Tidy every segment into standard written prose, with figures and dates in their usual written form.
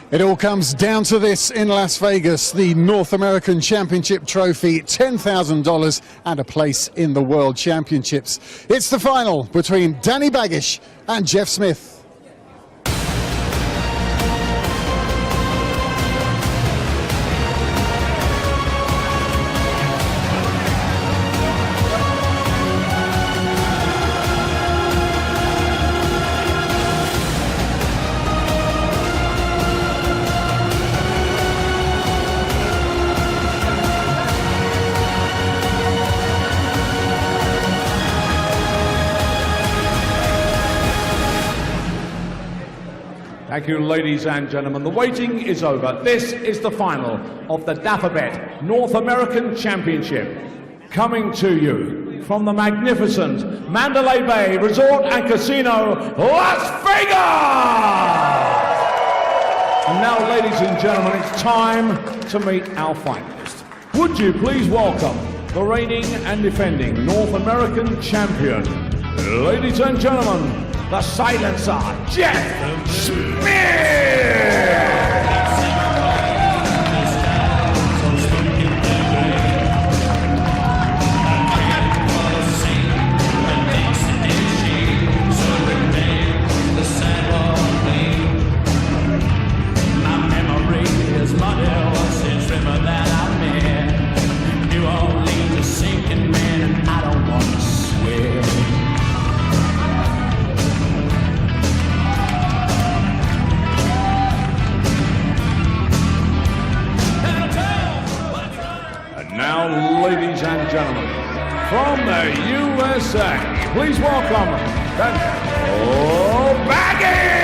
It all comes down to this in Las Vegas, the North American Championship trophy, $10,000 and a place in the World Championships. It's the final between Danny Baggish and Jeff Smith. Thank you, ladies and gentlemen. The waiting is over. This is the final of the Dapperbet North American Championship. Coming to you from the magnificent Mandalay Bay Resort and Casino, Las Vegas! And now, ladies and gentlemen, it's time to meet our finalists. Would you please welcome the reigning and defending North American champion, ladies and gentlemen, the silencer, Jeff Smith! Now, ladies and gentlemen, from the USA, please welcome the Baggish!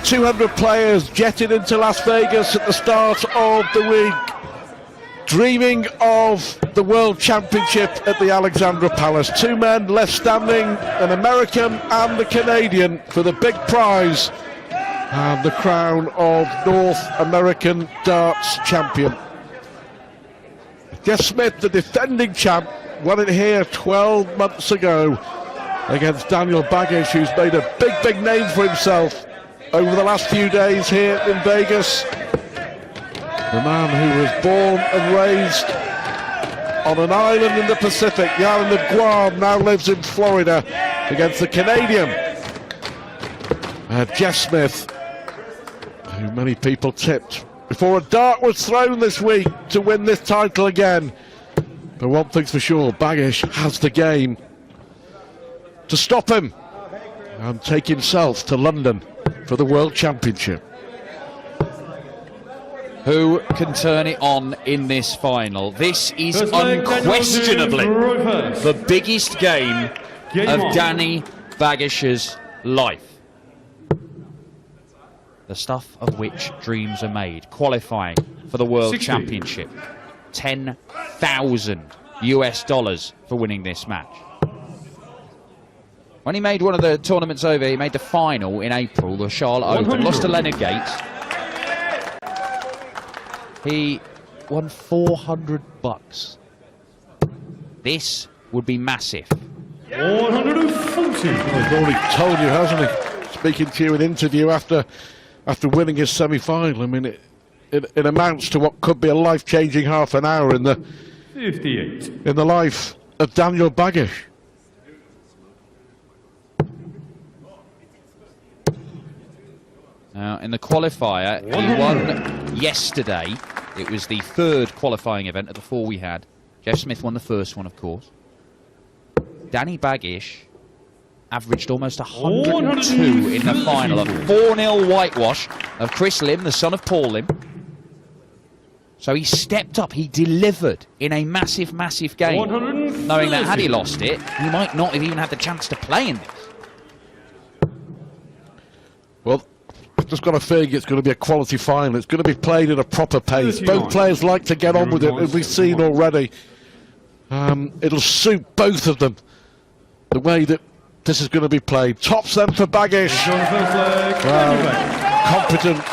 200 players jetted into Las Vegas at the start of the week, dreaming of the World Championship at the Alexandra Palace. Two men left standing, an American and a Canadian, for the big prize and the crown of North American Darts champion. Jeff Smith, the defending champ, won it here 12 months ago against Daniel Baggish, who's made a big name for himself over the last few days here in Vegas. The man who was born and raised on an island in the Pacific, the island of Guam, now lives in Florida against the Canadian Jeff Smith, who many people tipped before a dart was thrown this week to win this title again. But one thing's for sure, Baggish has the game to stop him and take himself to London for the World Championship. Who can turn it on in this final? This is unquestionably the biggest game of Danny Baggish's life. The stuff of which dreams are made. Qualifying for the World Championship. $10,000 US for winning this match. When he made one of the tournaments over, he made the final in April, the Charlotte Open, lost to Leonard Gates. He won $400. This would be massive. 140. He's already told you, hasn't he? Speaking to you in an interview after winning his semi-final. I mean, it amounts to what could be a life-changing half an hour in the 58 in the life of Daniel Baggish. Now, in the qualifier, he won yesterday. It was the third qualifying event of the 4 we had. Jeff Smith won the first one, of course. Danny Baggish averaged almost 102 in the final. A 4-0 whitewash of Chris Lim, the son of Paul Lim. So he stepped up, he delivered in a massive, massive game, knowing that had he lost it, he might not have even had the chance to play in this. Well, I've just got a feeling it's going to be a quality final. It's going to be played at a proper pace. Both players like to get on with it, as we've seen already. It'll suit both of them, the way that this is going to be played. Tops them for Baggish. Confident.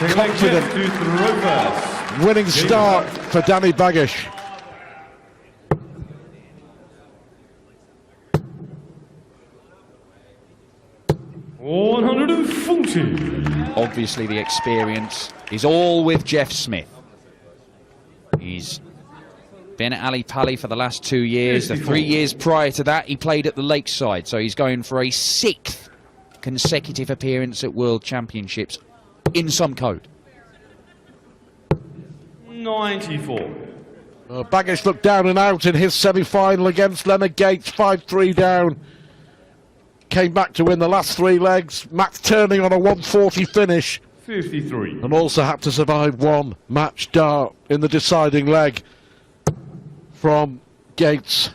Winning start for Danny Baggish. Obviously the experience is all with Jeff Smith. He's been at Ali Pali for the last 2 years. The 3 years prior to that, he played at the Lakeside. So he's going for a 6th consecutive appearance at World Championships in some code. 94. Baggish looked down and out in his semi-final against Leonard Gates, 5-3 down. Came back to win the last 3 legs. Max turning on a 140 finish. 53. And also had to survive 1 match dart in the deciding leg from Gates.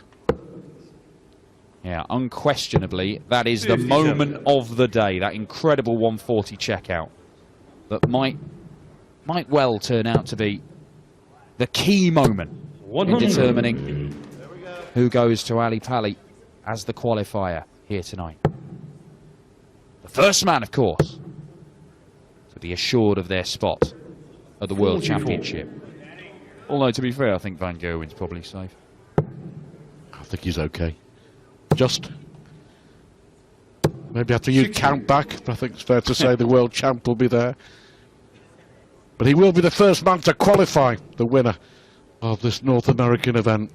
Yeah, unquestionably, that is 57. the moment of the day. That incredible 140 checkout that might well turn out to be the key moment in determining who goes to Ali Pali as the qualifier here tonight. The first man, of course, to be assured of their spot at the World Championship. Although, to be fair, I think Van Gerwen's probably safe. I think he's okay. Just maybe have to use count back, but I think it's fair to say the world champ will be there. But he will be the first man to qualify, the winner of this North American event.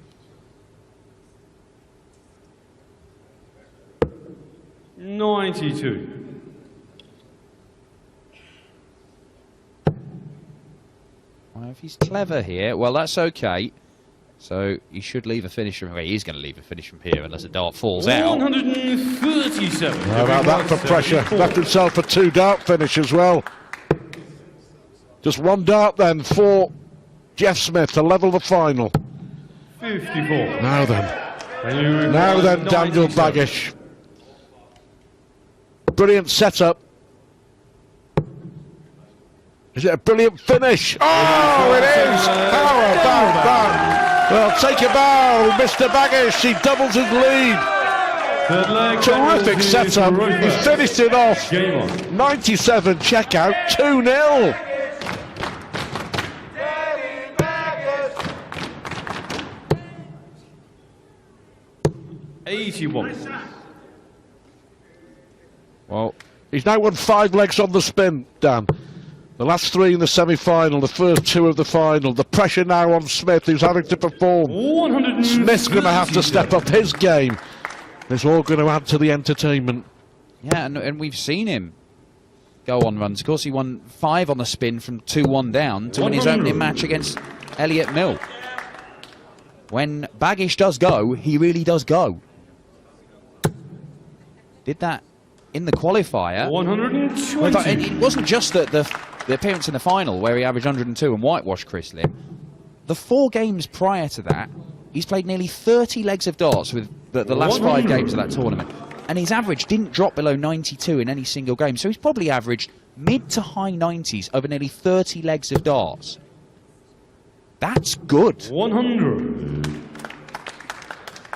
Well, if he's clever here, well, that's okay. So he should leave a finish from here. He's going to leave a finish from here unless a dart falls out. 137. How about that for pressure? Left himself a 2 dart finish as well. Just 1 dart then for Jeff Smith to level the final. 54. Now then, Daniel Baggish. Brilliant setup. Is it a brilliant finish? Oh, it is! How about that? Well, take a bow, Mr. Baggish. He doubles his lead. Terrific setup. He finished it off. 97 checkout, 2-0. Well, he's now won 5 legs on the spin, Dan. The last 3 in the semi-final, the first 2 of the final. The pressure now on Smith, who's having to perform. Smith's going to have to step up his game. It's all going to add to the entertainment. yeah, and we've seen him go on runs. Of course, he won 5 on the spin from 2-1 down to win his opening match against Elliot Mill. When Baggish does go, he really does go. Did that in the qualifier. 120. It wasn't just the appearance in the final where he averaged 102 and whitewashed Chris Lim. The 4 games prior to that, he's played nearly 30 legs of darts with the last 5 games of that tournament. And his average didn't drop below 92 in any single game. So he's probably averaged mid to high 90s over nearly 30 legs of darts. That's good. 100.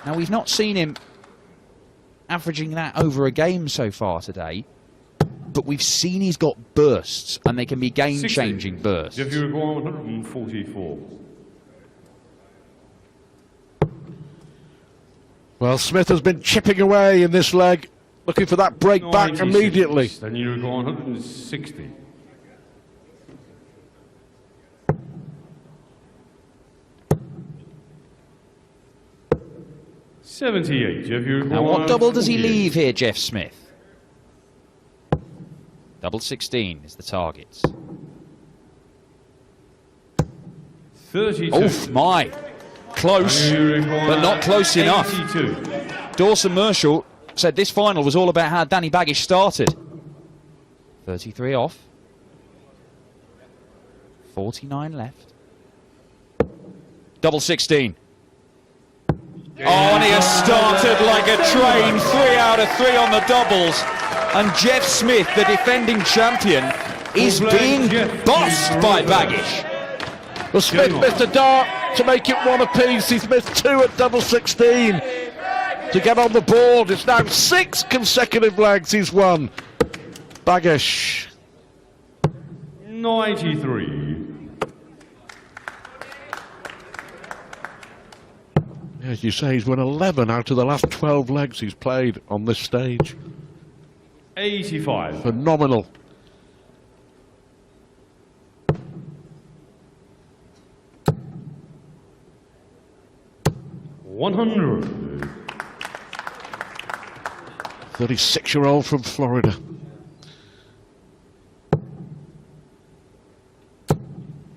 Now, we've not seen him averaging that over a game so far today, but we've seen he's got bursts, and they can be game-changing bursts. If you require 144. Well, Smith has been chipping away in this leg, looking for that break back immediately. Then you require 160. Now, what double does he leave here, Jeff Smith? Double 16 is the target. 32. Oh my, close, but not close enough. 82. Dawson Marshall said this final was all about how Danny Baggish started. 33 off. 49 left. Double 16. Oh, and he has started like a train. 3 out of 3 on the doubles. And Jeff Smith, the defending champion, is being bossed by Baggish. Well, Smith missed a dart to make it 1 apiece. He's missed 2 at double 16 to get on the board. It's now 6 consecutive legs he's won. Baggish. 93. As you say, he's won 11 out of the last 12 legs he's played on this stage. 85. Phenomenal. $100. 36-year-old from Florida.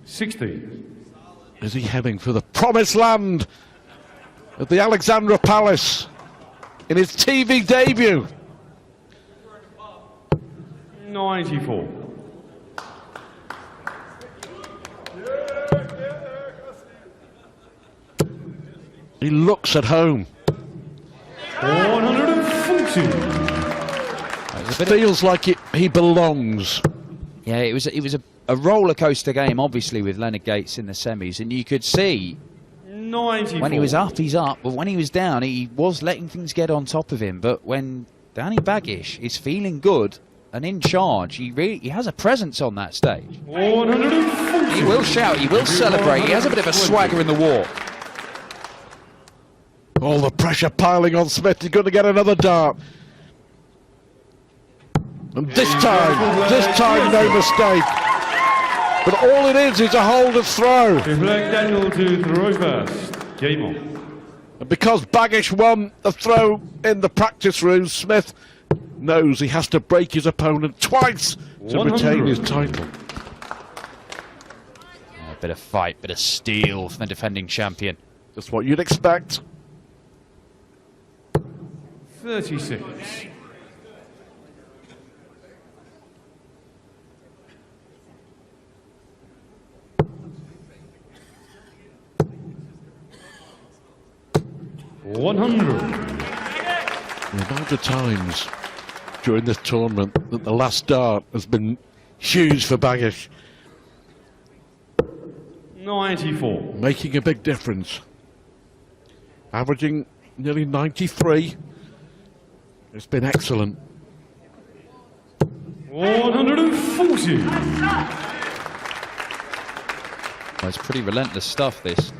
60. Is he heading for the promised land at the Alexandra Palace in his TV debut? 94. He looks at home. 140. Feels like he belongs. Yeah, it was a roller coaster game, obviously, with Leonard Gates in the semis, and you could see 94. when he was up, he's up, but when he was down, he was letting things get on top of him. But when Danny Baggish is feeling good and in charge, he has a presence on that stage. 140. He will shout, he will celebrate, he has a bit of a swagger in the walk. All the pressure piling on Smith. He's going to get another dart. And this time, no mistake. But all it is a hold of throw. Daniel to throw first. Game on. And because Baggish won the throw in the practice room, Smith knows he has to break his opponent twice to 100. retain his title. A bit of fight, bit of steel from the defending champion. Just what you'd expect. 36. $100. The amount of times during this tournament that the last dart has been huge for Baggish. 94. Making a big difference. Averaging nearly 93. It's been excellent. 140. Well, it's pretty relentless stuff, this,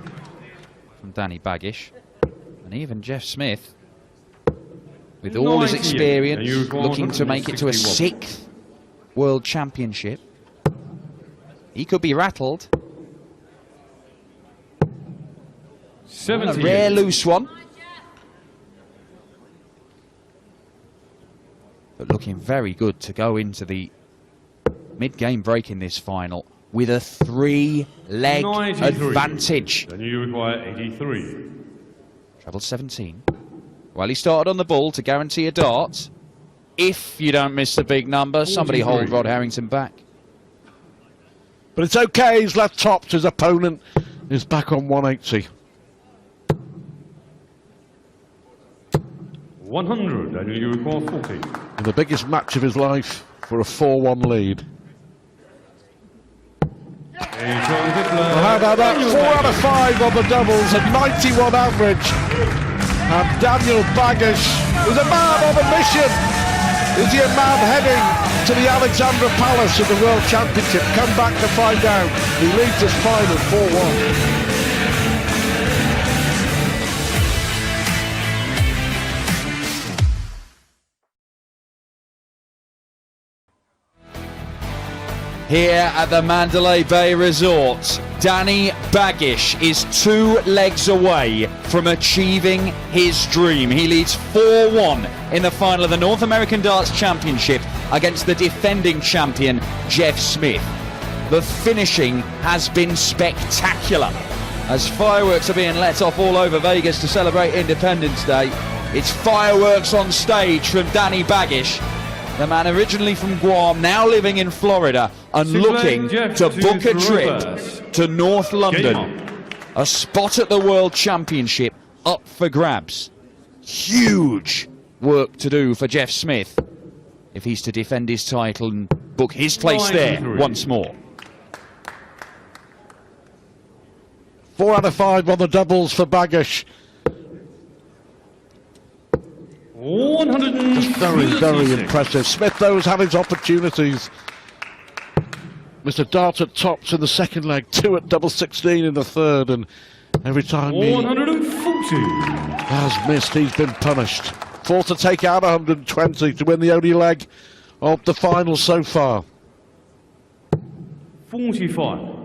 from Danny Baggish. And even Jeff Smith, with all his 98. experience, looking to make it to a 6th World Championship. He could be rattled. A 78. rare loose one. But looking very good to go into the mid-game break in this final with a 3-leg 93. advantage. Then you require 83. Treble 17. Well, he started on the ball to guarantee a dart. If you don't miss the big number, somebody 43. hold Rod Harrington back. But it's okay, he's left topped. His opponent is back on 180. 100. Then you require 40. In the biggest match of his life for a 4-1 lead. Well, how about that? 4 out of 5 on the doubles, a 91 average. And Daniel Baggish is a man on a mission. Is he a man heading to the Alexandra Palace of the World Championship? Come back to find out. He leads this final 4-1. Here at the Mandalay Bay Resort, Danny Baggish is 2 legs away from achieving his dream. He leads 4-1 in the final of the North American Darts Championship against the defending champion, Jeff Smith. the finishing has been spectacular. As fireworks are being let off all over Vegas to celebrate Independence Day, it's fireworks on stage from Danny Baggish, the man originally from Guam, now living in Florida and looking to book a trip to North London. A spot at the World Championship up for grabs. Huge work to do for Jeff Smith if he's to defend his title and book his place there once more. 4 out of 5 on the doubles for Baggish. Just very impressive. Smith, though, has had his opportunities. N.A.Darts at tops in the second leg, 2 at double 16 in the third, and every time he has missed, he's been punished. Forced to take out 120 to win the only leg of the final so far. 45.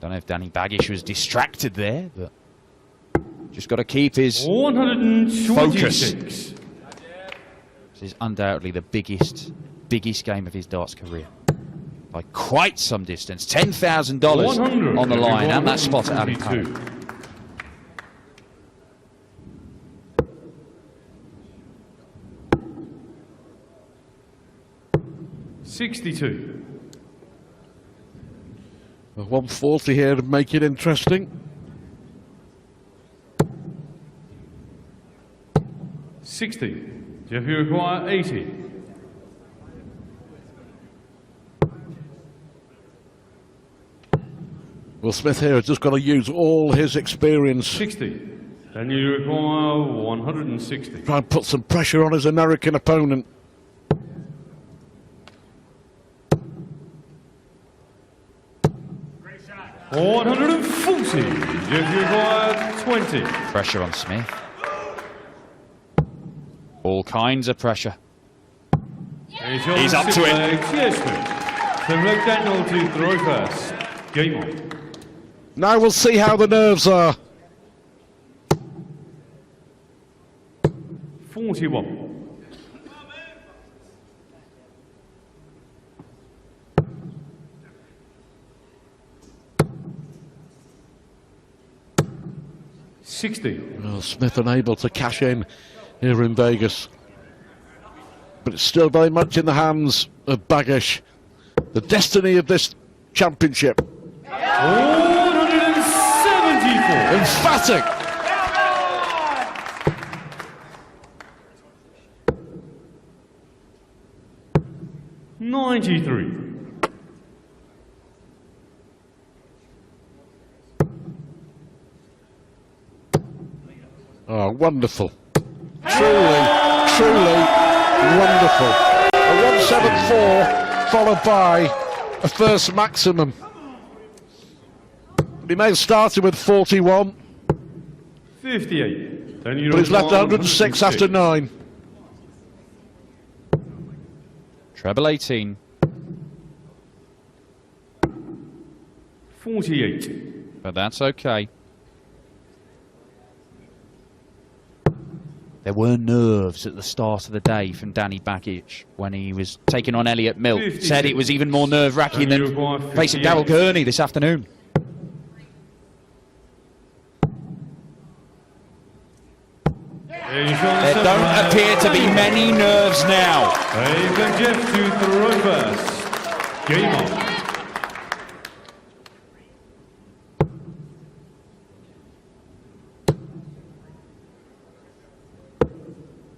Don't know if Danny Baggish was distracted there, but just got to keep his 126. focus. This is undoubtedly the biggest game of his darts career. By quite some distance. $10,000 on the line, and that spot at Abbey Paddock. 62. 140 here to make it interesting. 60. Jeff, you require 80. Well, Smith here has just got to use all his experience. 60. And you require 160. Try and put some pressure on his American opponent. $140. Jeff, you require 20. Pressure on Smith. All kinds of pressure. He's up to it. Yes, so Daniel to throw first. Game on. Now we'll see how the nerves are. 41. Well, Smith unable to cash in here in Vegas. But it's still very much in the hands of Baggish. The destiny of this championship. 174. Emphatic. $93. Oh, wonderful. Truly wonderful. A 174 followed by a first maximum. He may have started with 41. 58. But he's left 106 after 9. Treble 18. 48. But that's okay. There were nerves at the start of the day from Danny Baggish when he was taking on Elliot Milt. 56. Said it was even more nerve-wracking than facing Darryl Gurney this afternoon. There don't appear to be many nerves now. Jeff to throw first. Game on.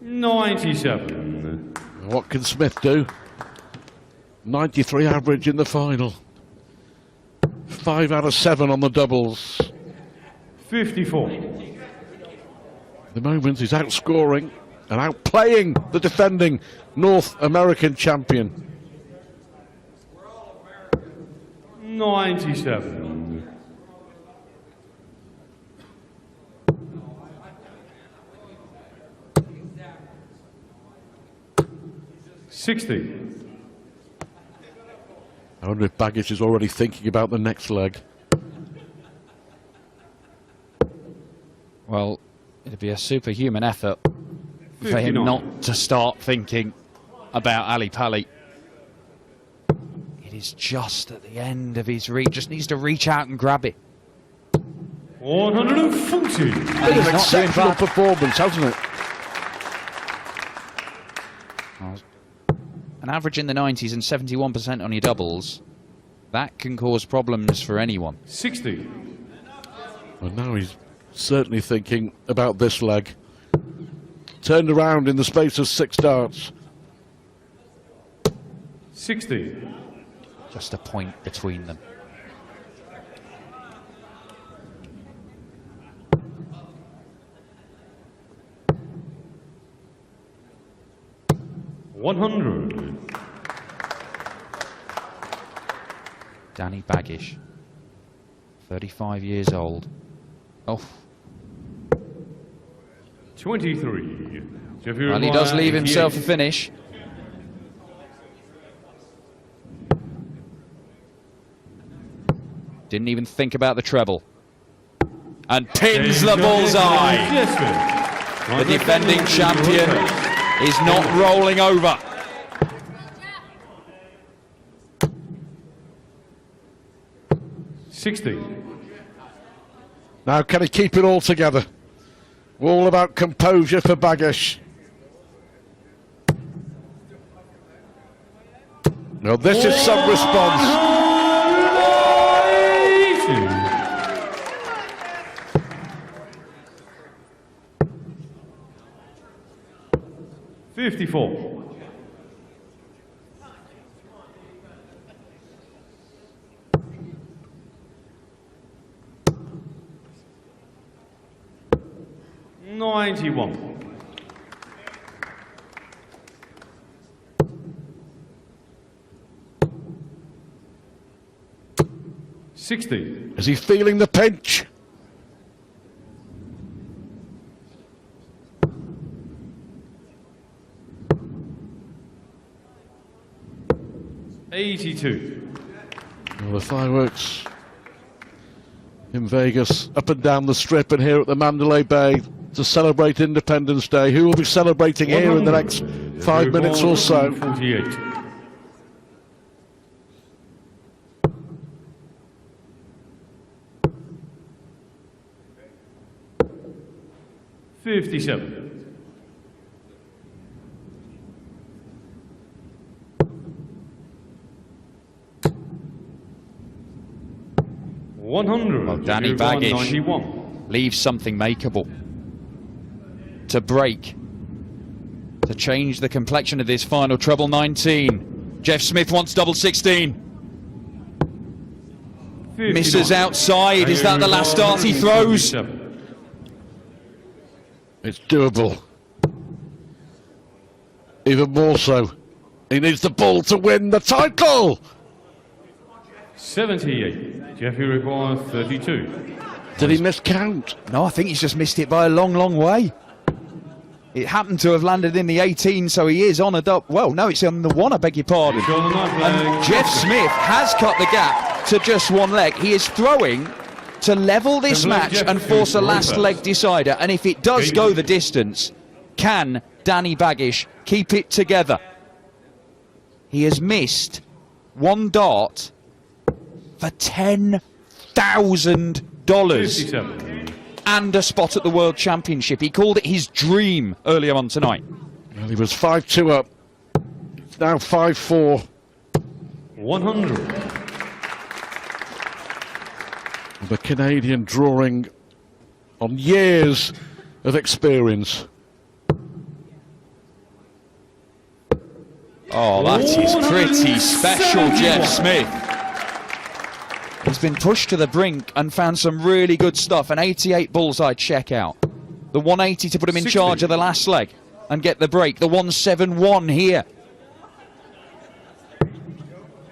97. What can Smith do? 93 average in the final. 5 out of 7 on the doubles. 54. At the moment he's outscoring and outplaying the defending North American champion. 97. 60. I wonder if Baggish is already thinking about the next leg. Well, it'd be a superhuman effort for him not to start thinking about Ali Pali. It is just at the end of his reach, just needs to reach out and grab it. 140. Been an exceptional performance, hasn't it? An average in the 90s and 71% on your doubles, that can cause problems for anyone. 60. Well, now he's certainly thinking about this leg. Turned around in the space of 6 darts. 60. Just a point between them. $100. Danny Baggish, 35 years old. Oh. 23. Well, he does leave himself a finish. Didn't even think about the treble. And pins the bullseye. The defending champion is not rolling over. Now can he keep it all together? All about composure for Baggish. Now this is some response. 54. $91. 60. Is he feeling the pinch? $82. Well, the fireworks in Vegas, up and down the Strip and here at the Mandalay Bay to celebrate Independence Day. Who will be celebrating here in the next 5 minutes or so? 48. $57. $100. Well, Danny Baggish leaves something makeable to break, to change the complexion of this final treble 19. Jeff Smith wants double 16. 59. Misses outside. Is that the last dart he throws? It's doable. Even more so. He needs the ball to win the title. 78. Jeffrey requires 32. Did he miscount? No, I think he's just missed it by a long, long way. It happened to have landed in the 18, so he is on a double. Well, no, it's on the 1, I beg your pardon. And Jeff Smith has cut the gap to just 1 leg. He is throwing to level this match and force a last leg decider. And if it does go the distance, can Danny Baggish keep it together? He has missed 1 dart for $10,000 and a spot at the World Championship. He called it his dream earlier on tonight. Well, he was 5-2 up. It's now 5-4. 100. The Canadian drawing on years of experience. Oh, that is pretty special, Jeff Smith. He's been pushed to the brink and found some really good stuff. An 88 bullseye checkout. The 180 to put him in charge of the last leg and get the break. The 171 here.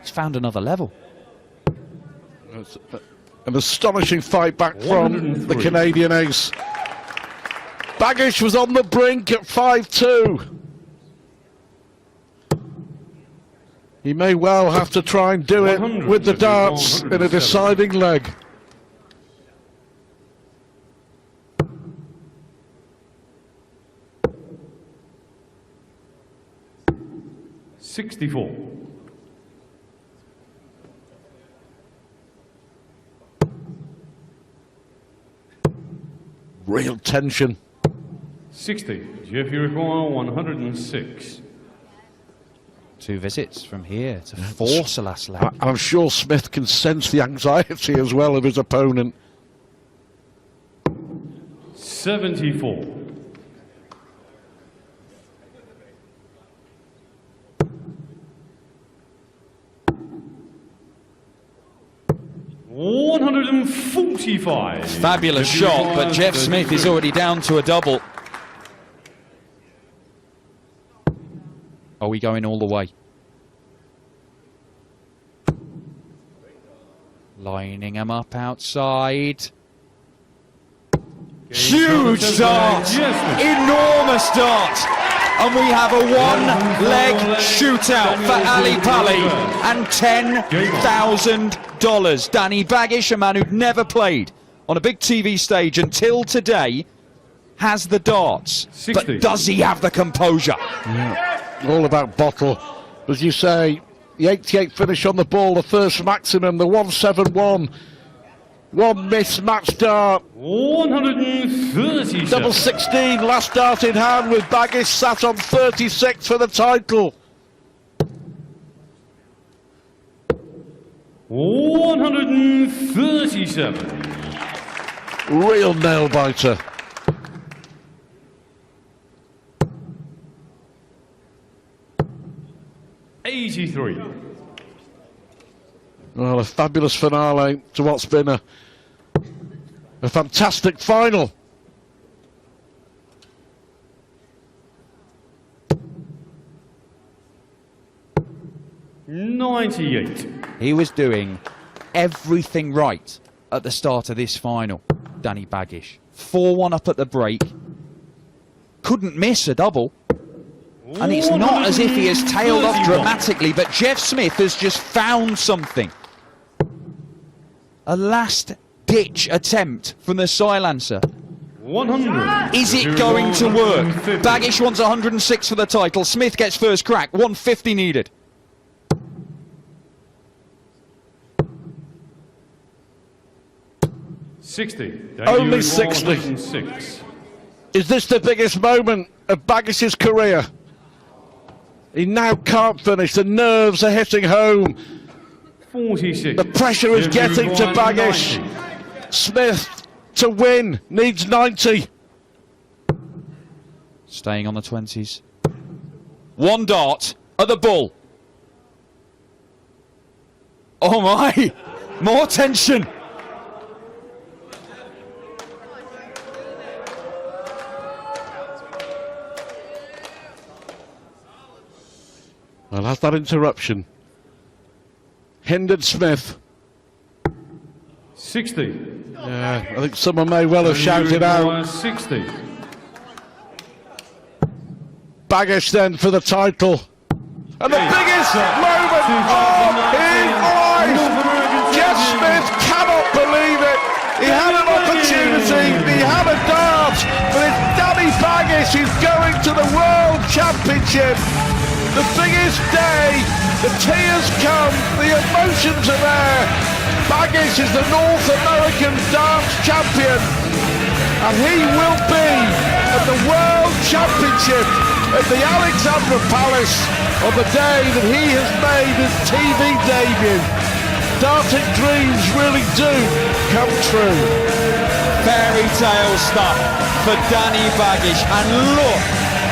He's found another level. That's an astonishing fight back from the Canadian ace. Baggish was on the brink at 5-2. He may well have to try and do it with the darts in a deciding leg. 64. Real tension. 60. Jeff, you require 106. 2 visits from here to force a last leg. I'm sure Smith can sense the anxiety as well of his opponent. 74. $145. Fabulous shot, but Jeff Smith is already down to a double. Are we going all the way? Lining him up outside. Huge dart! Enormous dart! And we have a one-leg shootout for Ali Pali and $10,000. Danny Baggish, a man who'd never played on a big TV stage until today, has the darts. 60. But does he have the composure? Yeah. All about bottle. As you say, the 88 finish on the ball, the first maximum, the 171. One mismatched dart. 137. Double 16, last dart in hand with Baggish sat on 36 for the title. 137. Real nail biter. $83. Well, a fabulous finale to what's been a fantastic final. $98. He was doing everything right at the start of this final, Danny Baggish. 4-1 up at the break. Couldn't miss a double. And it's not as if he has tailed off dramatically, but Jeff Smith has just found something. A last-ditch attempt from the silencer. 100. Is it going to work? Baggish wants 106 for the title. Smith gets first crack. 150 needed. $60. Only 60. 106. Is this the biggest moment of Baggish's career? He now can't finish. The nerves are hitting home. 46. The pressure is getting to Baggish. 90. Smith to win needs 90. Staying on the 20s. One dart at the bull. Oh my! More tension. Well, has that interruption hindered Smith? 60. Yeah, I think someone may well have shouted out. 60. Baggish then for the title. And the biggest moment of his life! Jeff Smith cannot believe it! He had an opportunity, he had a dart, but it's Danny Baggish who's going to the World Championship. The biggest day, the tears come, the emotions are there. Baggish is the North American darts champion, and he will be at the World Championship at the Alexandra Palace on the day that he has made his TV debut. Darting dreams really do come true. Fairy tale stuff for Danny Baggish, and look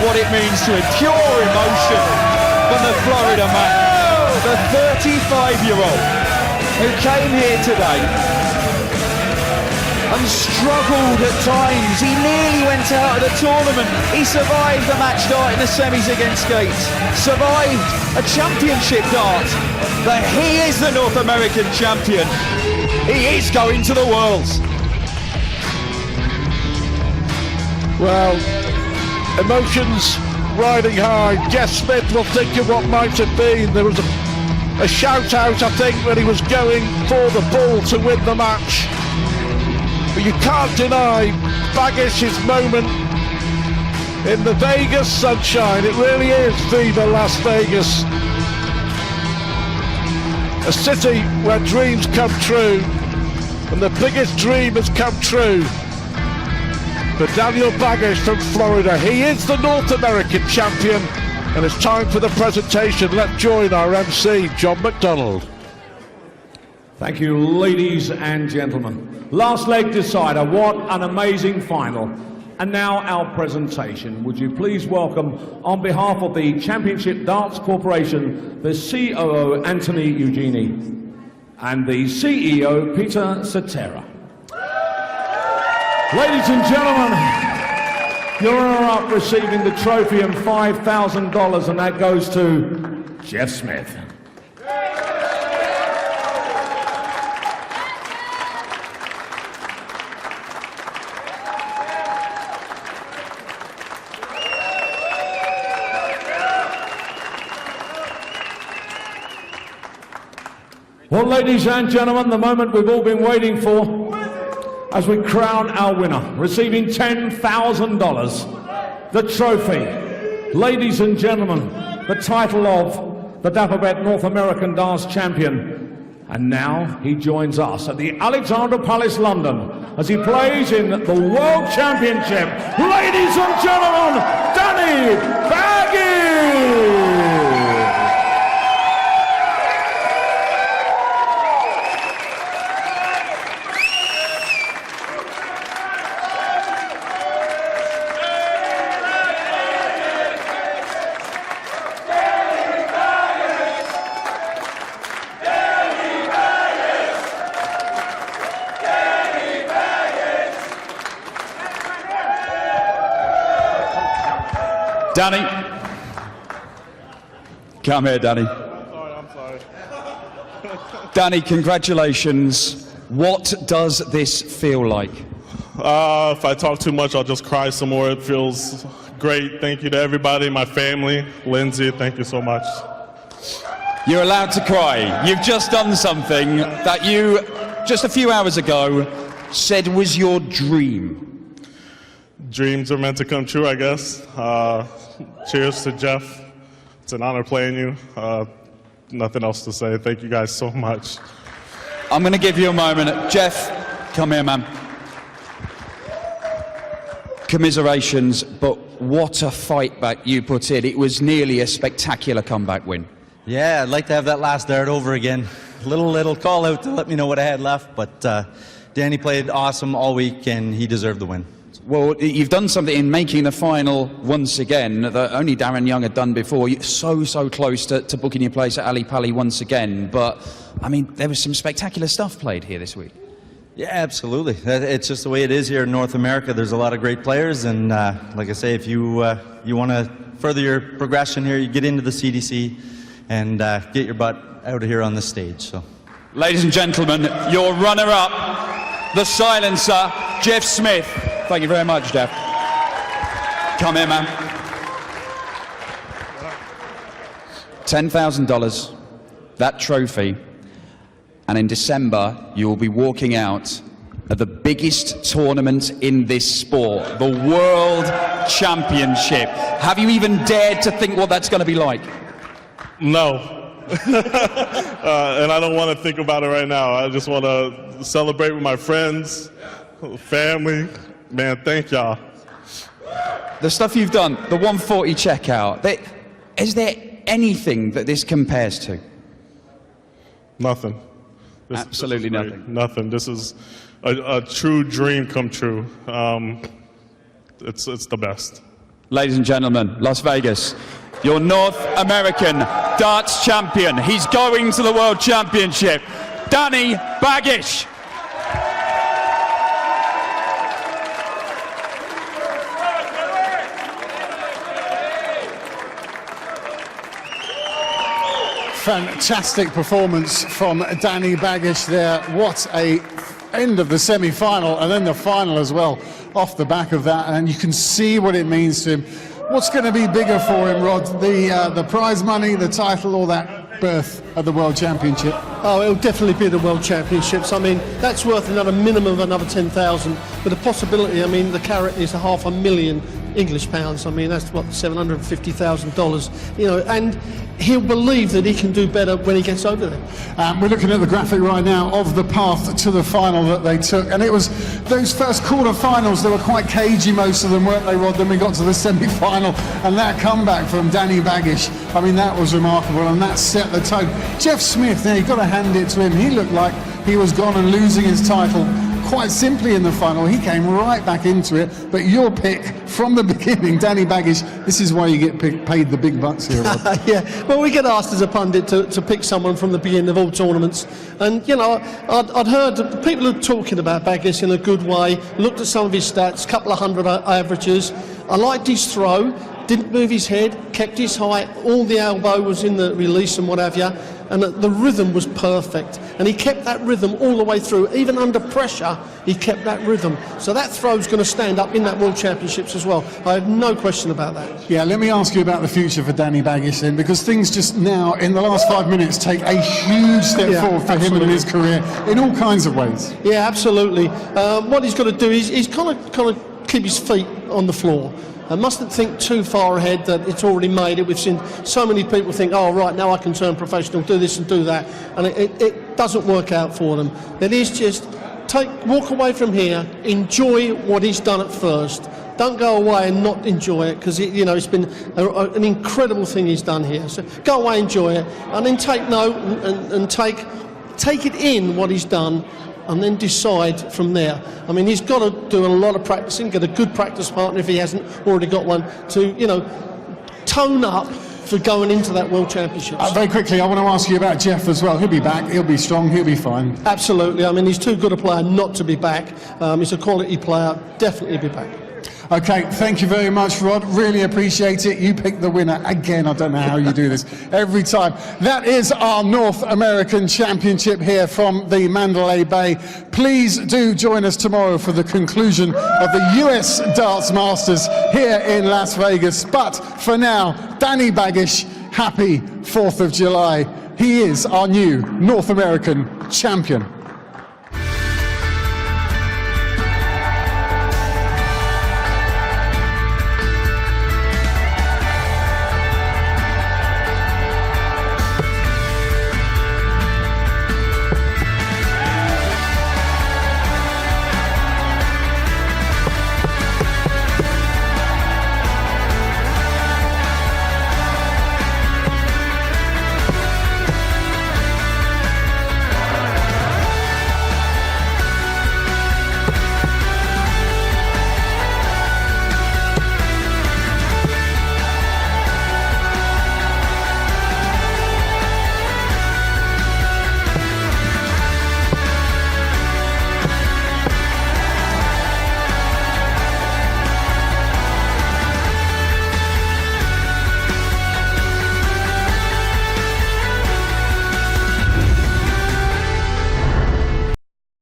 what it means to him. Pure emotion from the Florida man, the 35-year-old who came here today and struggled at times. He nearly went out of the tournament. He survived the match dart in the semis against Gates, survived a championship dart, but he is the North American champion. He is going to the Worlds. Well, emotions riding high. Jeff Smith will think of what might have been. There was a shout out, I think, when he was going for the ball to win the match. But you can't deny Baggish's moment in the Vegas sunshine. It really is Viva Las Vegas. a city where dreams come true, and the biggest dream has come true for Daniel Baggish from Florida. He is the North American champion, and it's time for the presentation. Let's join our MC, John McDonald. Thank you, ladies and gentlemen. Last leg decider, what an amazing final. And now our presentation. Would you please welcome, on behalf of the Championship Darts Corporation, the COO, Anthony Eugenie, and the CEO, Peter Cetera. Ladies and gentlemen, your runner-up receiving the trophy and $5,000, and that goes to Jeff Smith. Well, ladies and gentlemen, the moment we've all been waiting for as we crown our winner, receiving $10,000, the trophy. Ladies and gentlemen, the title of the Dapperbet North American Darts Champion. And now he joins us at the Alexandra Palace, London, as he plays in the World Championship. Ladies and gentlemen, Danny Baggish! Danny, come here, Danny. I'm sorry. Danny, congratulations. What does this feel like? If I talk too much, I'll just cry some more. It feels great. Thank you to everybody, my family. Lindsay, thank you so much. You're allowed to cry. You've just done something that you, just a few hours ago, said was your dream. Dreams are meant to come true, I guess. Cheers to Jeff. It's an honor playing you. Nothing else to say. Thank you guys so much. I'm going to give you a moment. Jeff, come here, man. Commiserations, but what a fight back you put in. It was nearly a spectacular comeback win. Yeah, I'd like to have that last dart over again. Little call out to let me know what I had left, but Danny played awesome all week and he deserved the win. Well, you've done something in making the final once again that only Darren Young had done before. You're so close to booking your place at Ali Pali once again. But, I mean, there was some spectacular stuff played here this week. Yeah, absolutely. It's just the way it is here in North America. There's a lot of great players, and like I say, if you want to further your progression here, you get into the CDC and get your butt out of here on the stage. So, ladies and gentlemen, your runner-up, the silencer, Jeff Smith. Thank you very much, Jeff. Come here, man. $10,000, that trophy, and in December you will be walking out at the biggest tournament in this sport, the World Championship. Have you even dared to think what that's going to be like? No. And I don't want to think about it right now. I just want to celebrate with my friends, family. Man, thank y'all. The stuff you've done, the 140 checkout, is there anything that this compares to? Nothing. Absolutely nothing. Nothing. This is a true dream come true. It's the best. Ladies and gentlemen, Las Vegas, your North American darts champion. He's going to the World Championship. Danny Baggish. Fantastic performance from Danny Baggish there. What a end of the semi-final and then the final as well off the back of that, and you can see what it means to him. What's going to be bigger for him, Rod? The prize money, the title, or that berth at the World Championship? Oh, it'll definitely be the World Championships. I mean, that's worth another minimum of another 10,000, but the possibility, I mean, the carrot is $500,000 English pounds. I mean, that's what, $750,000. You know, and he'll believe that he can do better when he gets over there. We're looking at the graphic right now of the path to the final that they took, and it was those first quarter-finals. They were quite cagey, most of them, weren't they, Rod? Then we got to the semi-final, and that comeback from Danny Baggish, I mean, that was remarkable, and that set the tone. Jeff Smith, now you've got to hand it to him. He looked like he was gone and losing his title quite simply in the final. He came right back into it, but your pick from the beginning, Danny Baggish, this is why you get paid the big bucks here, Rod. Yeah, well, we get asked as a pundit to pick someone from the beginning of all tournaments, and you know, I'd heard people were talking about Baggish in a good way, looked at some of his stats, couple of hundred averages. I liked his throw, didn't move his head, kept his height, all the elbow was in the release and what have you, and the rhythm was perfect, and he kept that rhythm all the way through. Even under pressure, he kept that rhythm. So that throw's going to stand up in that World Championships as well. I have no question about that. Yeah, let me ask you about the future for Danny Baggish then, because things just now, in the last 5 minutes, take a huge step forward for him and his career in all kinds of ways. Yeah, absolutely. What he's got to do is he's kind of keep his feet on the floor. I mustn't think too far ahead that it's already made it. We've seen so many people think, oh, right, now I can turn professional, do this and do that. And it doesn't work out for them. It is just walk away from here, enjoy what he's done at first. Don't go away and not enjoy it, because you know, it's been an incredible thing he's done here. So go away, enjoy it, and then take note and take it in what he's done, and then decide from there. I mean, he's got to do a lot of practicing, get a good practice partner if he hasn't already got one, to, you know, tone up for going into that World Championships. Very quickly, I want to ask you about Jeff as well. He'll be back, he'll be strong, he'll be fine. Absolutely. I mean, he's too good a player not to be back. He's a quality player, definitely be back. Okay, thank you very much, Rod. Really appreciate it. You picked the winner again. I don't know how you do this every time. That is our North American Championship here from the Mandalay Bay. Please do join us tomorrow for the conclusion of the US Darts Masters here in Las Vegas. But for now, Danny Baggish, happy 4th of July. He is our new North American champion.